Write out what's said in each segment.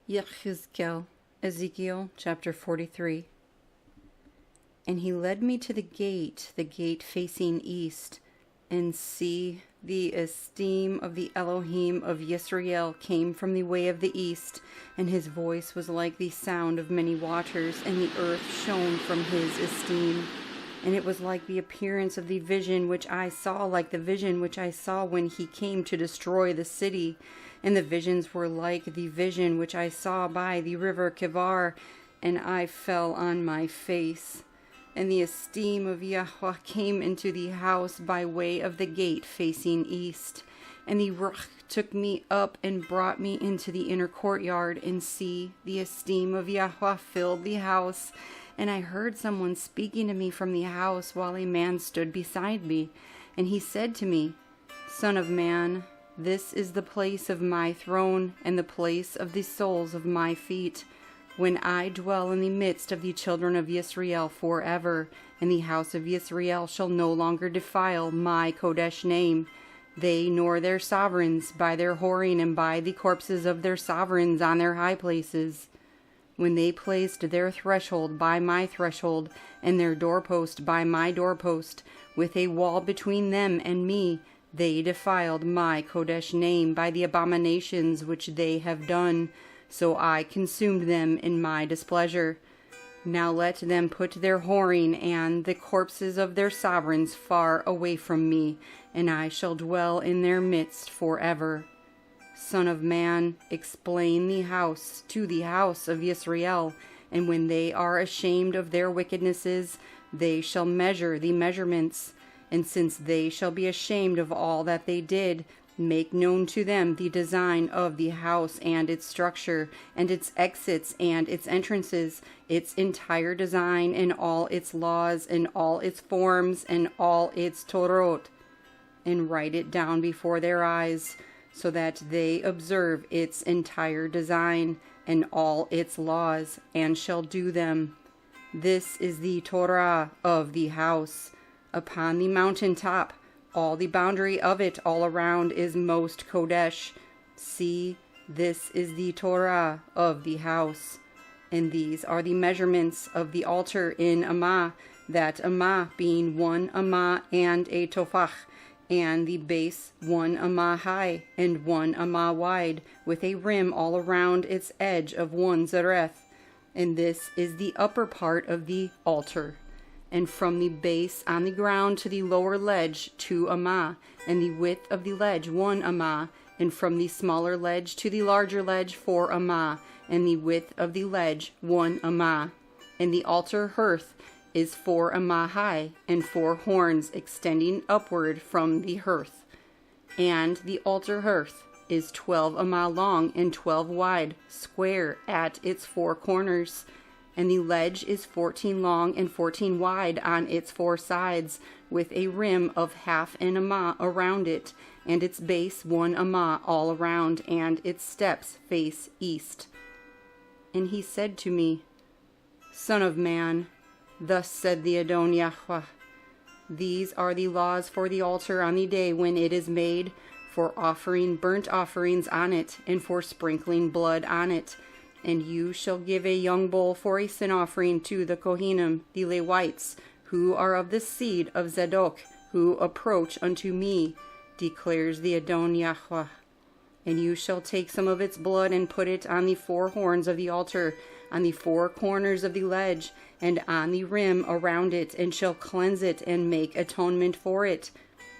Yehezqel, Ezekiel chapter 43. And he led me to the gate facing east, and see, the esteem of the Elohim of Israel came from the way of the east, and his voice was like the sound of many waters, and the earth shone from his esteem. And it was like the appearance of the vision which I saw, like the vision which I saw when he came to destroy the city. And the visions were like the vision which I saw by the river Kivar, and I fell on my face. And the esteem of Yahuah came into the house by way of the gate facing east. And the Ruah took me up and brought me into the inner courtyard, and see, the esteem of Yahuah filled the house. And I heard someone speaking to me from the house, while a man stood beside me. And he said to me, Son of man, this is the place of my throne, and the place of the soles of my feet, when I dwell in the midst of the children of Israel forever, and the house of Israel shall no longer defile my Kodesh name, they nor their sovereigns, by their whoring and by the corpses of their sovereigns on their high places. When they placed their threshold by my threshold, and their doorpost by my doorpost, with a wall between them and me, they defiled my Kodesh name by the abominations which they have done, so I consumed them in my displeasure. Now let them put their whoring and the corpses of their sovereigns far away from me, and I shall dwell in their midst forever. Son of man, explain the house to the house of Israel, and when they are ashamed of their wickednesses, they shall measure the measurements. And since they shall be ashamed of all that they did, make known to them the design of the house and its structure, and its exits and its entrances, its entire design, and all its laws, and all its forms, and all its Torot, and write it down before their eyes, so that they observe its entire design, and all its laws, and shall do them. This is the Torah of the house. Upon the mountain top, all the boundary of it all around is most Kodesh. See, this is the Torah of the house. And these are the measurements of the altar in Amah, that Amah being 1 Amah and a Tophach, and the base 1 Amah high and 1 Amah wide, with a rim all around its edge of 1 Zereth. And this is the upper part of the altar. And from the base on the ground to the lower ledge 2 Amah, and the width of the ledge 1 Amah, and from the smaller ledge to the larger ledge 4 Amah, and the width of the ledge 1 Amah. And the altar hearth is 4 Amah high, and 4 horns extending upward from the hearth. And the altar hearth is 12 Amah long and 12 wide, square at its 4 corners. And the ledge is 14 long and 14 wide on its 4 sides, with a rim of half an Amah around it, and its base 1 Amah all around, and its steps face east. And he said to me, Son of man, thus said the Adon Yahuah, these are the laws for the altar on the day when it is made, for offering burnt offerings on it, and for sprinkling blood on it. And you shall give a young bull for a sin offering to the Kohanim, the Levites, who are of the seed of Zadok, who approach unto me, declares the Adon Yahuah. And you shall take some of its blood and put it on the 4 horns of the altar, on the 4 corners of the ledge, and on the rim around it, and shall cleanse it and make atonement for it.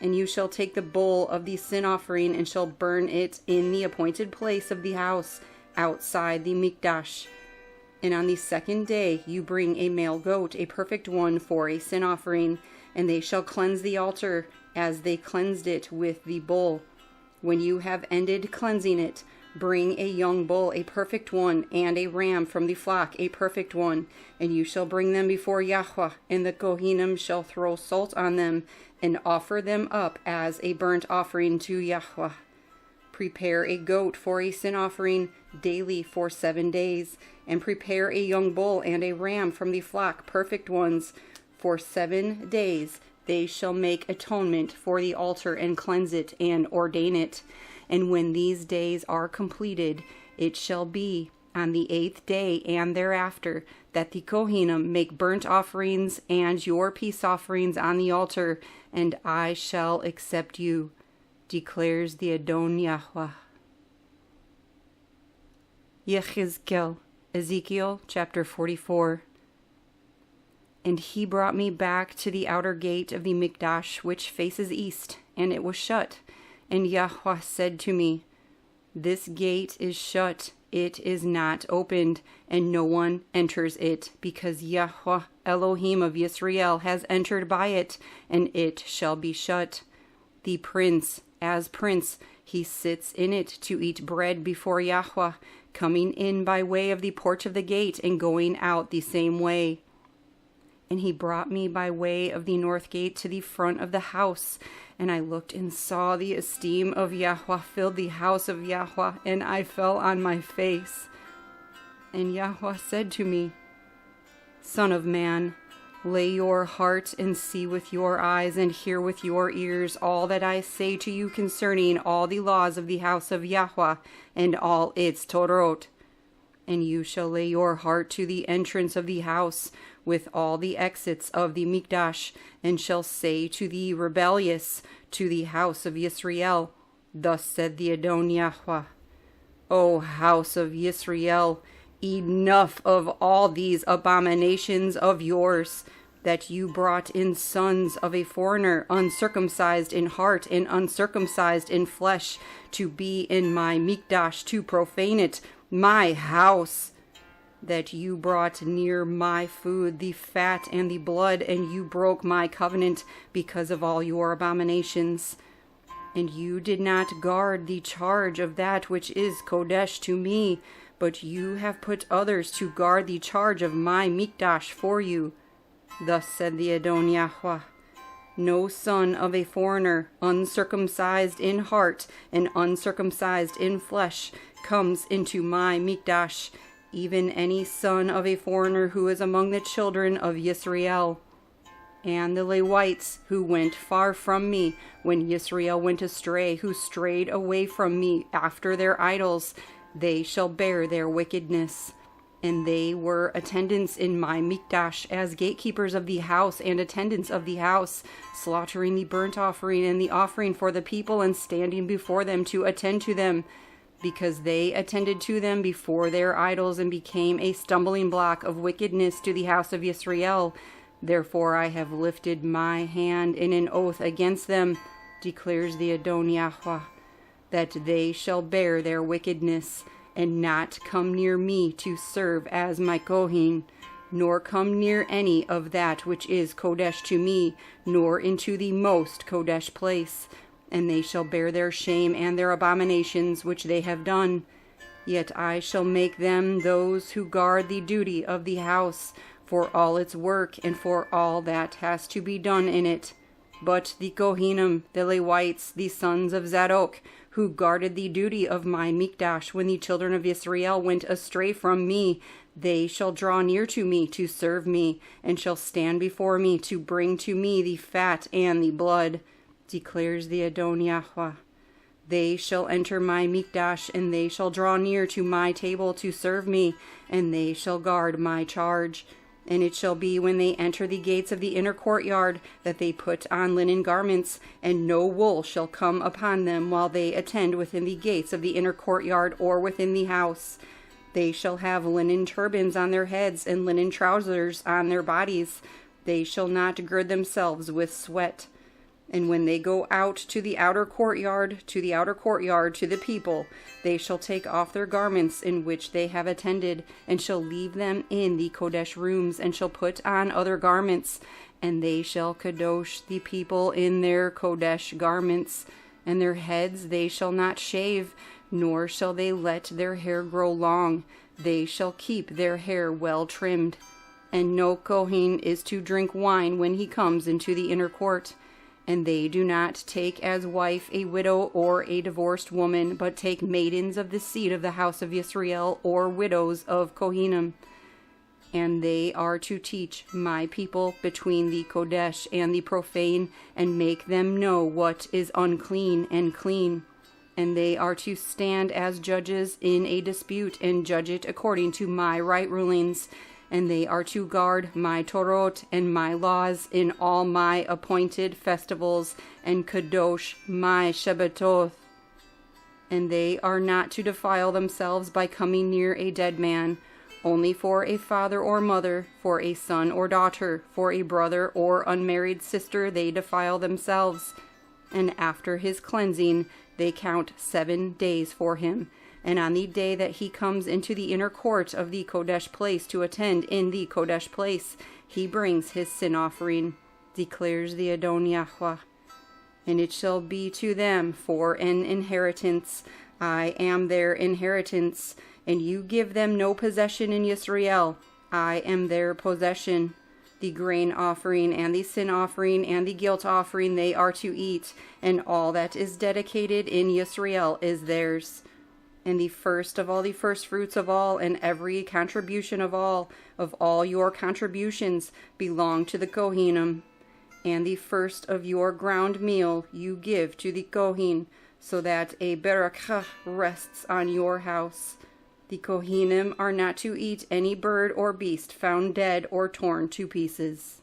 And you shall take the bull of the sin offering, and shall burn it in the appointed place of the house, outside the Mikdash. And on the 2nd day you bring a male goat, a perfect one, for a sin offering, and they shall cleanse the altar, as they cleansed it with the bull. When you have ended cleansing it, bring a young bull, a perfect one, and a ram from the flock, a perfect one, and you shall bring them before Yahuah, and the Kohanim shall throw salt on them, and offer them up as a burnt offering to Yahuah. Prepare a goat for a sin offering daily for 7 days, and prepare a young bull and a ram from the flock, perfect ones. For 7 days they shall make atonement for the altar, and cleanse it, and ordain it. And when these days are completed, it shall be on the 8th day and thereafter, that the Kohanim make burnt offerings and your peace offerings on the altar, and I shall accept you, declares the Adon Yahuah. Yehezqel, Ezekiel chapter 44. And he brought me back to the outer gate of the Mikdash, which faces east, and it was shut. And Yahuah said to me, This gate is shut, it is not opened, and no one enters it, because Yahweh Elohim of Yisrael has entered by it, and it shall be shut. The prince, as prince, he sits in it to eat bread before Yahuah, coming in by way of the porch of the gate, and going out the same way. And he brought me by way of the north gate to the front of the house. And I looked and saw the esteem of Yahuah filled the house of Yahuah, and I fell on my face. And Yahuah said to me, Son of man, lay your heart and see with your eyes and hear with your ears all that I say to you concerning all the laws of the house of Yahuah and all its Torot. And you shall lay your heart to the entrance of the house with all the exits of the Mikdash, and shall say to the rebellious, to the house of Yisrael, Thus said the Adon Yahuah, O house of Yisrael, enough of all these abominations of yours, that you brought in sons of a foreigner, uncircumcised in heart and uncircumcised in flesh, to be in my Mikdash, to profane it, my house, that you brought near my food the fat and the blood, and you broke my covenant because of all your abominations. And you did not guard the charge of that which is Kodesh to me, but you have put others to guard the charge of my Mikdash for you. Thus said the Adon Yahuah, No son of a foreigner, uncircumcised in heart and uncircumcised in flesh, comes into my Mikdash, even any son of a foreigner who is among the children of Yisrael. And the Levites who went far from me, when Yisrael went astray, who strayed away from me after their idols, they shall bear their wickedness. And they were attendants in my Mikdash, as gatekeepers of the house and attendants of the house, slaughtering the burnt offering and the offering for the people, and standing before them to attend to them, because they attended to them before their idols, and became a stumbling block of wickedness to the house of Yisrael. Therefore I have lifted my hand in an oath against them, declares the Adon Yahuah, that they shall bear their wickedness, and not come near me to serve as my Kohen, nor come near any of that which is Kodesh to me, nor into the most Kodesh place. And they shall bear their shame and their abominations which they have done. Yet I shall make them those who guard the duty of the house, for all its work and for all that has to be done in it. But the Kohanim, the Levites, the sons of Zadok, who guarded the duty of my Mikdash when the children of Israel went astray from me, they shall draw near to me to serve me, and shall stand before me to bring to me the fat and the blood, declares the Adon Yahuah. They shall enter my Mikdash, and they shall draw near to my table to serve me, and they shall guard my charge. And it shall be when they enter the gates of the inner courtyard, that they put on linen garments, and no wool shall come upon them while they attend within the gates of the inner courtyard or within the house. They shall have linen turbans on their heads, and linen trousers on their bodies. They shall not gird themselves with sweat. And when they go out to the outer courtyard, to the people, they shall take off their garments in which they have attended, and shall leave them in the Kodesh rooms, and shall put on other garments, and they shall kadosh the people in their Kodesh garments, and their heads they shall not shave, nor shall they let their hair grow long. They shall keep their hair well trimmed. And no Kohen is to drink wine when he comes into the inner court. And they do not take as wife a widow or a divorced woman, but take maidens of the seed of the house of Yisrael, or widows of Kohanim. And they are to teach my people between the Kodesh and the profane, and make them know what is unclean and clean. and they are to stand as judges in a dispute and judge it according to my right rulings, and they are to guard my Torot and my laws in all my appointed festivals, and kadosh my Shebbatoth. And they are not to defile themselves by coming near a dead man, only for a father or mother, for a son or daughter, for a brother or unmarried sister they defile themselves. And after his cleansing they count 7 days for him. And on the day that he comes into the inner court of the Kodesh place to attend in the Kodesh place, he brings his sin offering, declares the Adon Yahuah. And it shall be to them for an inheritance. I am their inheritance, and you give them no possession in Yisrael. I am their possession. The grain offering and the sin offering and the guilt offering they are to eat, and all that is dedicated in Yisrael is theirs. And the first of all the firstfruits of all, and every contribution of all your contributions belong to the Kohanim. And the first of your ground meal you give to the Kohen, so that a barakah rests on your house. The Kohanim are not to eat any bird or beast found dead or torn to pieces.